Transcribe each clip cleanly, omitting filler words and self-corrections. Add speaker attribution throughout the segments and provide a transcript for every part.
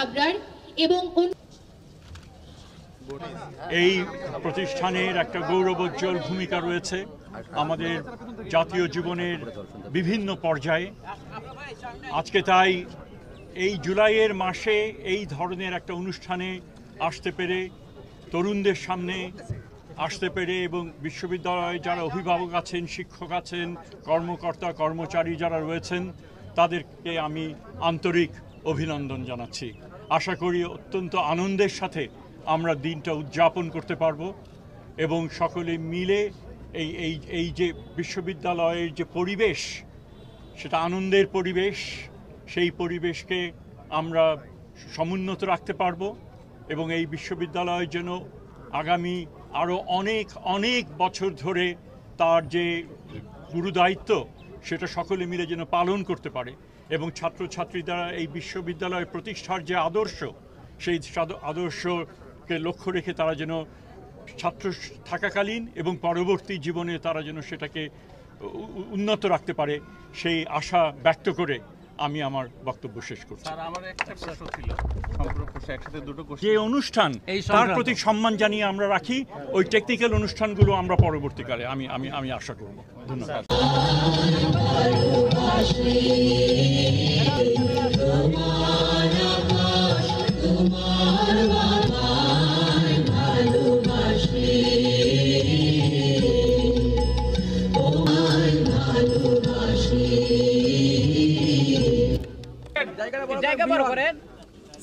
Speaker 1: আবরার এবং
Speaker 2: এই প্রতিষ্ঠানের একটা গৌরবোজ্জ্বল ভূমিকা রয়েছে আমাদের জাতীয় জীবনের বিভিন্ন পর্যায়ে। আজকে তাই এই জুলাইয়ের মাসে এই ধরনের একটা অনুষ্ঠানে আসতে পেরে, তরুণদের সামনে আসতে পেরে এবং বিশ্ববিদ্যালয়ে যারা অভিভাবক আছেন, শিক্ষক আছেন, কর্মকর্তা কর্মচারী যারা রয়েছেন তাদেরকে আমি আন্তরিক অভিনন্দন জানাচ্ছি। আশা করি অত্যন্ত আনন্দের সাথে আমরা দিনটা উদযাপন করতে পারব এবং সকলে মিলে এই যে বিশ্ববিদ্যালয়ের যে পরিবেশ, সেটা আনন্দের পরিবেশ, সেই পরিবেশকে আমরা সমুন্নত রাখতে পারব এবং এই বিশ্ববিদ্যালয় যেন আগামী আরও অনেক অনেক বছর ধরে তার যে গুরুদায়িত্ব সেটা সকলে মিলে যেন পালন করতে পারে এবং ছাত্রছাত্রীরা এই বিশ্ববিদ্যালয় প্রতিষ্ঠার যে আদর্শ, সেই আদর্শকে লক্ষ্য রেখে তারা যেন ছাত্র থাকাকালীন এবং পরবর্তী জীবনে তারা যেন সেটাকে উন্নত রাখতে পারে, সেই আশা ব্যক্ত করে আমি আমার বক্তব্য শেষ করছি।
Speaker 3: স্যার, আমার একটা প্রশ্ন ছিল, একসাথে দুটো কোশ্চেন।
Speaker 2: যে অনুষ্ঠান তার প্রতি সম্মান জানিয়ে আমরা রাখি, ওই টেকনিক্যাল অনুষ্ঠানগুলো আমরা পরবর্তীকালে আমি আশা করব। ধন্যবাদ।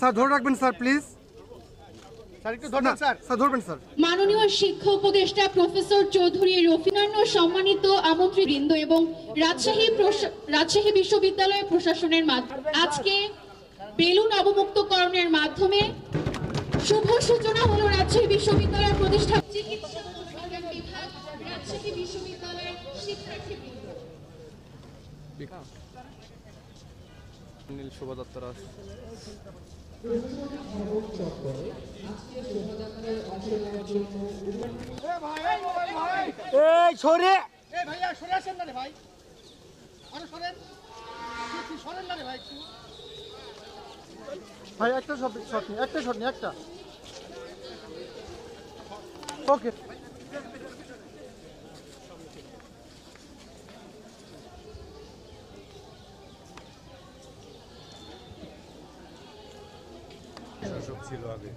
Speaker 4: স্যার ধরে রাখবেন স্যার, প্লিজ স্যার, একটু ধরবেন স্যার, ধরবেন স্যার।
Speaker 1: মাননীয় শিক্ষা উপদেষ্টা প্রফেসর চৌধুরী রফিনান্য সম্মানিত আমন্ত্রীবৃন্দ এবং রাজশাহী বিশ্ববিদ্যালয় প্রশাসনের মাধ্যমে আজকে বেলুন অবমুক্তকরণের মাধ্যমে শুভ সূচনা হলো রাজশাহী বিশ্ববিদ্যালয়ের প্রতিষ্ঠা চিকিৎসা ও বিজ্ঞান বিভাগ, রাজশাহী বিশ্ববিদ্যালয়ের শিক্ষার্থীবৃন্দ।
Speaker 3: নীল শোভাযাত্রা
Speaker 4: ভাই একটা শট নিয়ে একটা ওকে।
Speaker 3: ছিল আগে।